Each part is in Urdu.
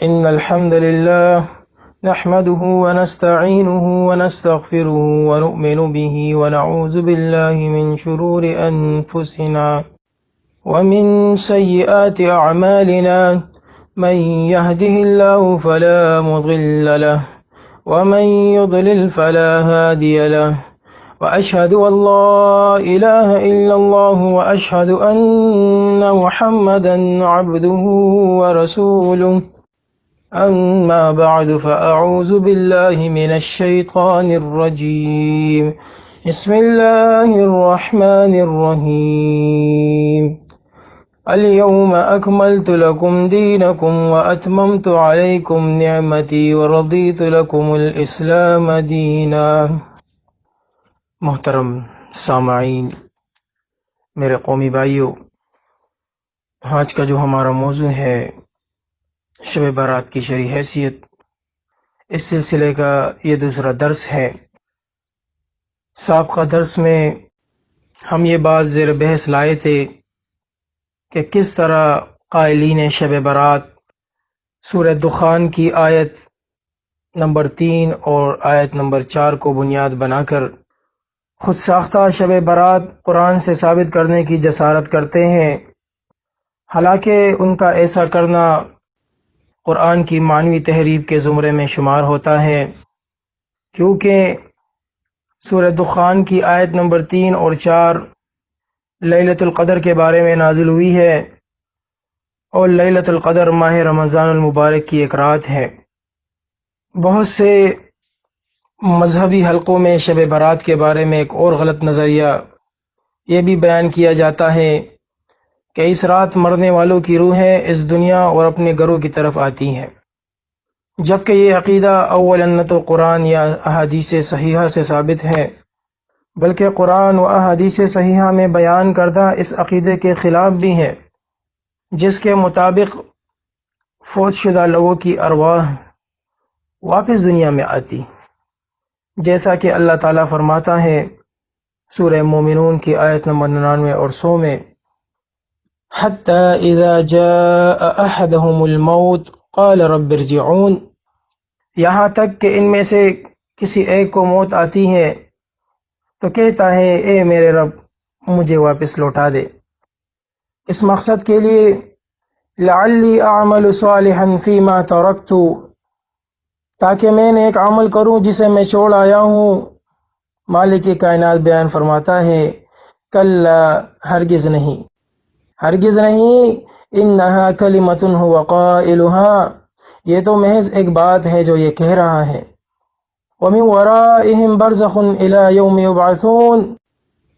إن الحمد لله نحمده ونستعينه ونستغفره ونؤمن به ونعوذ بالله من شرور أنفسنا ومن سيئات أعمالنا من يهده الله فلا مضل له ومن يضلل فلا هادي له وأشهد أن لا إله إلا الله وأشهد أن محمدا عبده ورسوله أما بعد فأعوذ بالله من الشيطان الرجيم بسم الله الرحمن الرحيم اليوم أكملت لكم دينكم وأتممت عليكم نعمتي ورضيت لكم الإسلام دينا۔ محترم سامعین، میرے قومی بھائیوں، آج کا جو ہمارا موضوع ہے شب برات کی شرعی حیثیت، اس سلسلے کا یہ دوسرا درس ہے۔ سابقہ درس میں ہم یہ بات زیر بحث لائے تھے کہ کس طرح قائلین شب برات سورہ دخان کی آیت نمبر 3 اور آیت نمبر 4 کو بنیاد بنا کر خود ساختہ شب برات قرآن سے ثابت کرنے کی جسارت کرتے ہیں، حالانکہ ان کا ایسا کرنا قرآن کی معنوی تحریف کے زمرے میں شمار ہوتا ہے، کیونکہ سورہ دخان کی آیت نمبر 3 اور 4 لیلۃ القدر کے بارے میں نازل ہوئی ہے، اور لیلۃ القدر ماہ رمضان المبارک کی ایک رات ہے۔ بہت سے مذہبی حلقوں میں شب برات کے بارے میں ایک اور غلط نظریہ یہ بھی بیان کیا جاتا ہے کہ اس رات مرنے والوں کی روحیں اس دنیا اور اپنے گھروں کی طرف آتی ہیں، جبکہ یہ عقیدہ اولاً نہ تو قرآن یا احادیث صحیحہ سے ثابت ہے، بلکہ قرآن و احادیث صحیحہ میں بیان کردہ اس عقیدے کے خلاف بھی ہے، جس کے مطابق فوت شدہ لوگوں کی ارواح واپس دنیا میں آتی، جیسا کہ اللہ تعالیٰ فرماتا ہے سورہ مومنون کی آیت نمبر 99 اور 100 میں، حَتَّى إِذَا جَاءَ أَحَدَهُمُ الْمَوْتُ قَالَ رَبِّ ارْجِعُونِ، یہاں تک کہ ان میں سے کسی ایک کو موت آتی ہے تو کہتا ہے اے میرے رب مجھے واپس لوٹا دے، اس مقصد کے لیے لَعَلِّي أَعْمَلُ صَالِحًا فِي مَا تَرَكْتُ، تاکہ میں نے ایک عمل کروں جسے میں چھوڑ آیا ہوں۔ مالک کائنات بیان فرماتا ہے کلا، ہرگز نہیں، ہرگز نہیں، انہا کلمۃ هو قائلها، یہ تو محض ایک بات ہے جو یہ کہہ رہا ہے۔ ومن ورائہم برزخ الی یوم یبعثون،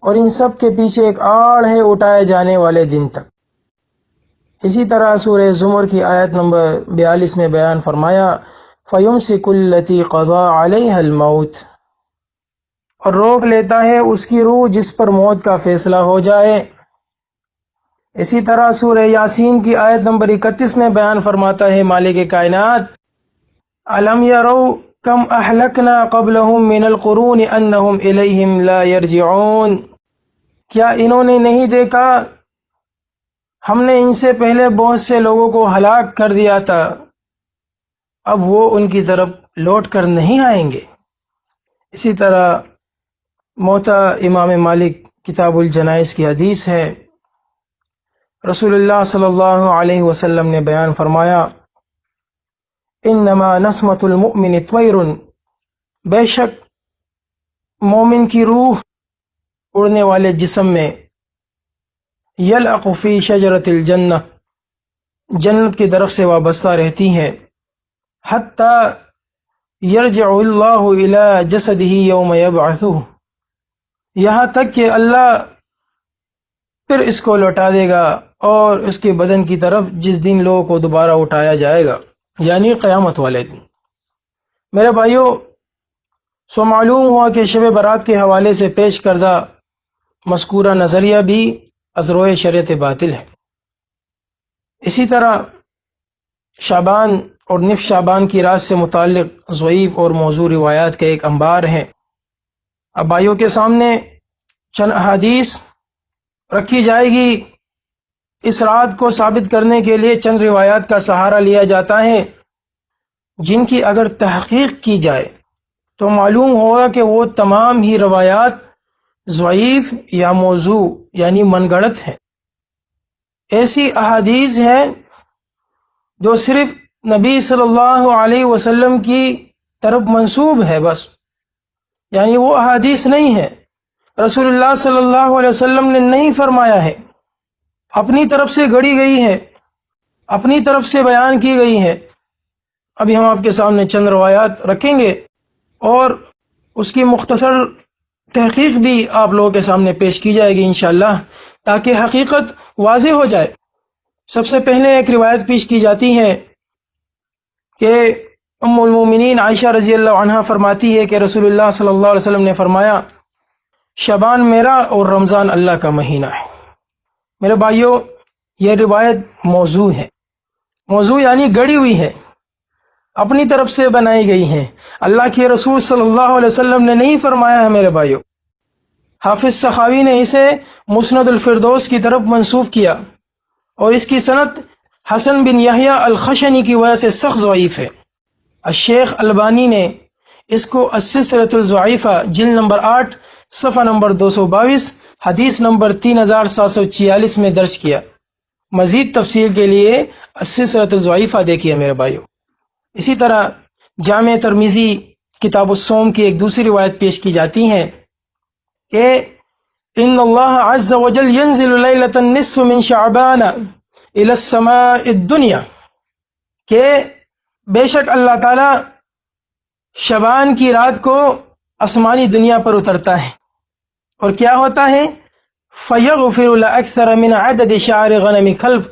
اور ان سب کے پیچھے ایک آڑ ہے اٹھائے جانے والے دن تک۔ اسی طرح سورہ زمر کی آیت نمبر 42 میں بیان فرمایا فَيُمْسِكُ الَّتِي قَضَى عَلَيْهَا الْمَوْتِ، اور روک لیتا ہے اس کی روح جس پر موت کا فیصلہ ہو جائے۔ اسی طرح سورہ یاسین کی آیت نمبر 31 میں بیان فرماتا ہے مالک کائنات أَلَمْ يَرَوْا كَمْ أَحْلَكْنَا قَبْلَهُمْ مِنَ الْقُرُونِ أَنَّهُمْ إِلَيْهِمْ لَا يَرْجِعُونَ، کیا انہوں نے نہیں دیکھا ہم نے ان سے پہلے بہت سے لوگوں کو ہلاک کر دیا تھا، اب وہ ان کی طرف لوٹ کر نہیں آئیں گے۔ اسی طرح موطا امام مالک کتاب الجنائز کی حدیث ہے، رسول اللہ صلی اللہ علیہ وسلم نے بیان فرمایا انما نسمۃ المؤمن طیر، بے شک مومن کی روح اڑنے والے جسم میں یلعق فی شجرۃ الجنہ، جنت کی درخت سے وابستہ رہتی ہے، حتی یرجع اللہ الی جسدہ یوم یبعثہ، یہاں تک کہ اللہ پھر اس کو لوٹا دے گا اور اس کے بدن کی طرف جس دن لوگوں کو دوبارہ اٹھایا جائے گا، یعنی قیامت والے دن۔ میرے بھائیوں، سو معلوم ہوا کہ شب برات کے حوالے سے پیش کردہ مذکورہ نظریہ بھی از روئے شریعت باطل ہے۔ اسی طرح شعبان اور نصف شعبان کی رات سے متعلق ضعیف اور موضوع روایات کا ایک انبار ہے۔ اب بھائیوں کے سامنے چند احادیث رکھی جائے گی، اس رات کو ثابت کرنے کے لیے چند روایات کا سہارا لیا جاتا ہے جن کی اگر تحقیق کی جائے تو معلوم ہوگا کہ وہ تمام ہی روایات ضعیف یا موضوع یعنی من گڑت ہیں۔ ایسی احادیث ہیں جو صرف نبی صلی اللہ علیہ وسلم کی طرف منسوب ہے بس، یعنی وہ احادیث نہیں ہے، رسول اللہ صلی اللہ علیہ وسلم نے نہیں فرمایا ہے، اپنی طرف سے گڑی گئی ہے، اپنی طرف سے بیان کی گئی ہے۔ ابھی ہم آپ کے سامنے چند روایات رکھیں گے اور اس کی مختصر تحقیق بھی آپ لوگوں کے سامنے پیش کی جائے گی انشاءاللہ، تاکہ حقیقت واضح ہو جائے۔ سب سے پہلے ایک روایت پیش کی جاتی ہے کہ ام المومنین عائشہ رضی اللہ عنہا فرماتی ہے کہ رسول اللہ صلی اللہ علیہ وسلم نے فرمایا، شعبان میرا اور رمضان اللہ کا مہینہ ہے۔ میرے بھائیوں، یہ روایت موضوع ہے، موضوع یعنی گڑی ہوئی ہے، اپنی طرف سے بنائی گئی ہیں، اللہ کے رسول صلی اللہ علیہ وسلم نے نہیں فرمایا ہے میرے بھائیوں۔ حافظ سخاوی نے اسے مسند الفردوس کی طرف منسوب کیا اور اس کی سند حسن بن یحییٰ الخشنی کی وجہ سے سخت ضعیف ہے۔ الشیخ البانی نے اس کو السلسلۃ الضعیفہ جلد نمبر 8 صفحہ نمبر 222 حدیث نمبر 3746 میں درج کیا۔ مزید تفصیل کے لیے السلسلۃ الضعیفہ دیکھیے میرے بھائیوں۔ اسی طرح جامع ترمذی کتاب الصوم کی ایک دوسری روایت پیش کی جاتی ہے کہ ان اللہ عز وجل ينزل لیلۃ النصف من شعبان الى السماء الدنیا، کہ بے شک اللہ تعالی شعبان کی رات کو آسمانی دنیا پر اترتا ہے، اور کیا ہوتا ہے؟ فَيَغْفِرُ لَأَكْثَرَ مِنْ عَدَدِ شَعْرِ غَنَمِ كَلْبٍ،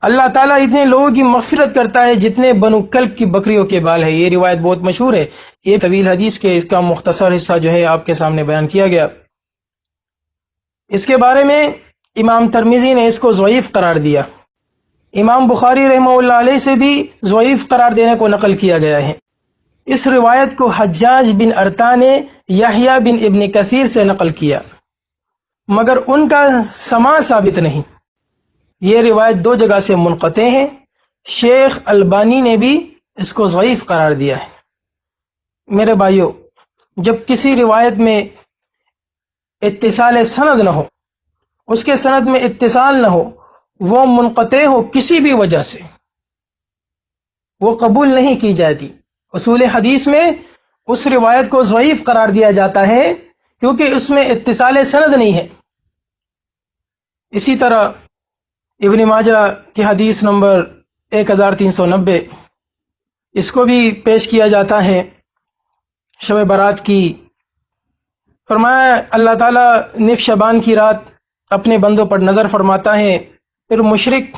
اللہ تعالیٰ اتنے لوگوں کی مغفرت کرتا ہے جتنے بنو کلب کی بکریوں کے بال ہے۔ یہ روایت بہت مشہور ہے، یہ طویل حدیث کے اس کا مختصر حصہ جو ہے آپ کے سامنے بیان کیا گیا۔ اس کے بارے میں امام ترمذی نے اس کو ضعیف قرار دیا، امام بخاری رحمہ اللہ علیہ سے بھی ضعیف قرار دینے کو نقل کیا گیا ہے۔ اس روایت کو حجاج بن ارطا نے یحییٰ بن ابن کثیر سے نقل کیا، مگر ان کا سماع ثابت نہیں۔ یہ روایت دو جگہ سے منقطع ہے، شیخ البانی نے بھی اس کو ضعیف قرار دیا ہے۔ میرے بھائیوں، جب کسی روایت میں اتصال سند نہ ہو، اس کے سند میں اتصال نہ ہو، وہ منقطع ہو کسی بھی وجہ سے، وہ قبول نہیں کی جاتی۔ اصول حدیث میں اس روایت کو ضعیف قرار دیا جاتا ہے کیونکہ اس میں اتصال سند نہیں ہے۔ اسی طرح ابن ماجہ کی حدیث نمبر 1390 اس کو بھی پیش کیا جاتا ہے شب برات کی۔ فرمایا اللہ تعالیٰ نصف شعبان کی رات اپنے بندوں پر نظر فرماتا ہے، پھر مشرک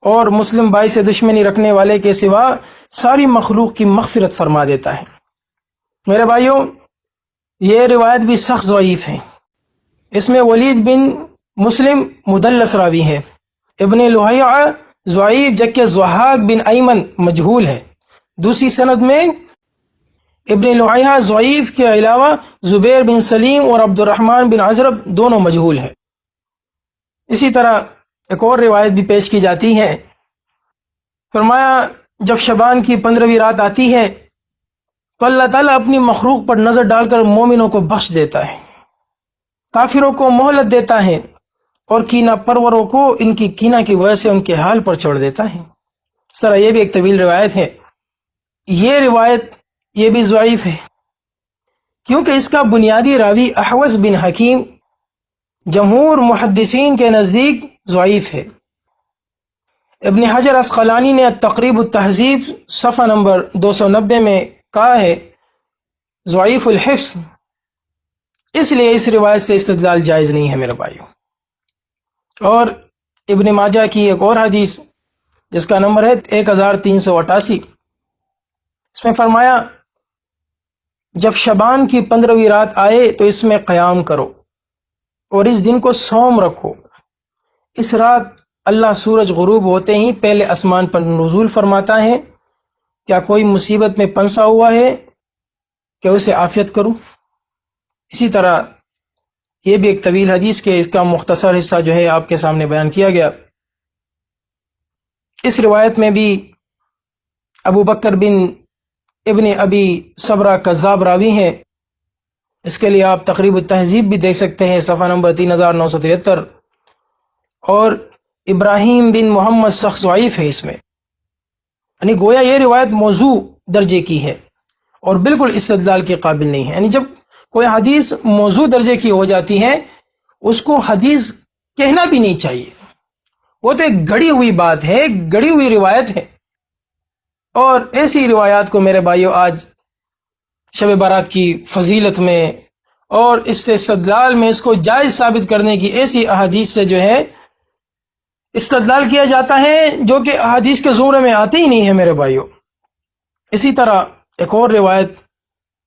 اور مسلم بھائی سے دشمنی رکھنے والے کے سوا ساری مخلوق کی مغفرت فرما دیتا ہے۔ میرے بھائیوں، یہ روایت بھی سخت ضعیف ہے، اس میں ولید بن مسلم مدلس راوی ہے، ابن لہیع ضعیف جبکہ ضحاک بن ایمن مجہول ہے۔ دوسری سند میں ابن لہیع ضعیف کے علاوہ زبیر بن سلیم اور عبد الرحمن بن عزرب دونوں مجہول ہیں۔ اسی طرح ایک اور روایت بھی پیش کی جاتی ہے، فرمایا جب شعبان کی 15ویں رات آتی ہے تو اللہ تعالیٰ اپنی مخلوق پر نظر ڈال کر مومنوں کو بخش دیتا ہے، کافروں کو مہلت دیتا ہے اور کینہ پروروں کو ان کی کینہ کی وجہ سے ان کے حال پر چھوڑ دیتا ہے۔ اس طرح یہ بھی ایک طویل روایت ہے۔ یہ روایت یہ بھی ضعیف ہے کیونکہ اس کا بنیادی راوی احوص بن حکیم جمہور محدثین کے نزدیک ضعیف ہے۔ ابن حجر عسقلانی نے تقریب التہذیب صفحہ نمبر 290 میں کہا ہے ضعیف الحفظ، اس لیے اس روایت سے استدلال جائز نہیں ہے میرے بھائیوں۔ اور ابن ماجہ کی ایک اور حدیث جس کا نمبر ہے 1388، اس میں فرمایا جب شعبان کی 15ویں رات آئے تو اس میں قیام کرو اور اس دن کو صوم رکھو۔ اس رات اللہ سورج غروب ہوتے ہی پہلے آسمان پر نزول فرماتا ہے، کیا کوئی مصیبت میں پنسا ہوا ہے کہ اسے عافیت کروں؟ اسی طرح یہ بھی ایک طویل حدیث کے اس کا مختصر حصہ جو ہے آپ کے سامنے بیان کیا گیا۔ اس روایت میں بھی ابو بکر بن ابن ابی صبرہ کذاب راوی ہیں. اس کے لیے آپ تقریب التہذیب بھی دیکھ سکتے ہیں، صفحہ نمبر 3973. اور ابراہیم بن محمد شخص ضعیف ہے اس میں، یعنی گویا یہ روایت موضوع درجے کی ہے اور بالکل استدلال کے قابل نہیں ہے. یعنی جب کوئی حدیث موضوع درجے کی ہو جاتی ہے اس کو حدیث کہنا بھی نہیں چاہیے، وہ تو ایک گڑی ہوئی بات ہے، ایک گڑی ہوئی روایت ہے. اور ایسی روایات کو میرے بھائیوں آج شب برات کی فضیلت میں اور استدلال میں اس کو جائز ثابت کرنے کی ایسی احادیث سے جو ہے استدلال کیا جاتا ہے جو کہ احادیث کے زمرے میں آتے ہی نہیں ہے میرے بھائیوں. اسی طرح ایک اور روایت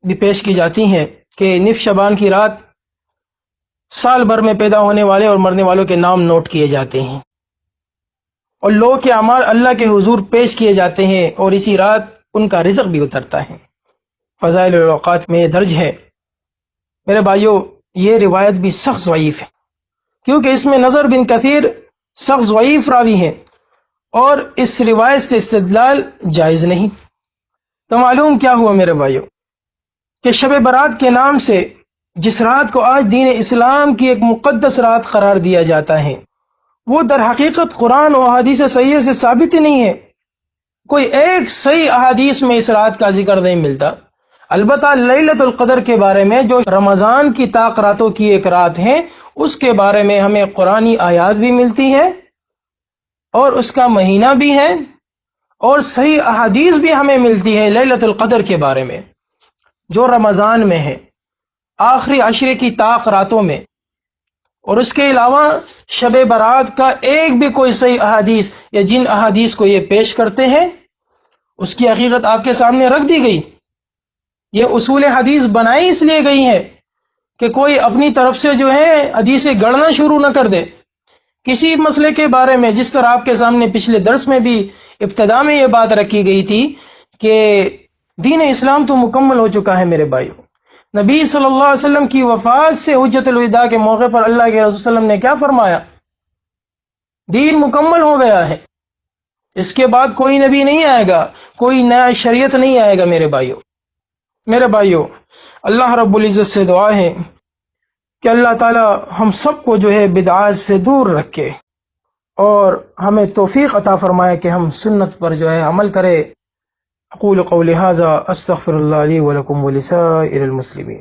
بھی پیش کی جاتی ہے کہ نصف شعبان کی رات سال بھر میں پیدا ہونے والے اور مرنے والوں کے نام نوٹ کیے جاتے ہیں اور لوگوں کے اعمال اللہ کے حضور پیش کیے جاتے ہیں اور اسی رات ان کا رزق بھی اترتا ہے. فضائل الاوقات میں یہ درج ہے. میرے بھائیوں یہ روایت بھی سخت ضعیف ہے کیونکہ اس میں نظر بن کثیر سخت ضعیف راوی ہیں اور اس روایت سے استدلال جائز نہیں. تو معلوم کیا ہوا میرے بھائیوں کہ شب برات کے نام سے جس رات کو آج دین اسلام کی ایک مقدس رات قرار دیا جاتا ہے وہ در حقیقت قرآن و احادیث صحیح سے ثابت ہی نہیں ہے. کوئی ایک صحیح احادیث میں اس رات کا ذکر نہیں ملتا. البتہ لیلۃ القدر کے بارے میں جو رمضان کی طاق راتوں کی ایک رات ہے اس کے بارے میں ہمیں قرآنی آیات بھی ملتی ہے اور اس کا مہینہ بھی ہے اور صحیح احادیث بھی ہمیں ملتی ہے لیلۃ القدر کے بارے میں جو رمضان میں ہے آخری عشرے کی طاق راتوں میں. اور اس کے علاوہ شب برات کا ایک بھی کوئی صحیح احادیث یا جن احادیث کو یہ پیش کرتے ہیں اس کی حقیقت آپ کے سامنے رکھ دی گئی. یہ اصول حدیث بنائی اس لیے گئی ہے کہ کوئی اپنی طرف سے جو ہے حدیثیں گڑنا شروع نہ کر دے کسی مسئلے کے بارے میں. جس طرح آپ کے سامنے پچھلے درس میں بھی ابتدا میں یہ بات رکھی گئی تھی کہ دین اسلام تو مکمل ہو چکا ہے میرے بھائیوں. نبی صلی اللہ علیہ وسلم کی وفات سے حجت الوداع کے موقع پر اللہ کے رسول صلی اللہ علیہ وسلم نے کیا فرمایا؟ دین مکمل ہو گیا ہے، اس کے بعد کوئی نبی نہیں آئے گا، کوئی نیا شریعت نہیں آئے گا میرے بھائیوں. اللہ رب العزت سے دعا ہے کہ اللہ تعالی ہم سب کو جو ہے بدعات سے دور رکھے اور ہمیں توفیق عطا فرمائے کہ ہم سنت پر جو ہے عمل کرے. اقول قولی ھذا استغفر اللہ لی ولکم ولسائر المسلمین.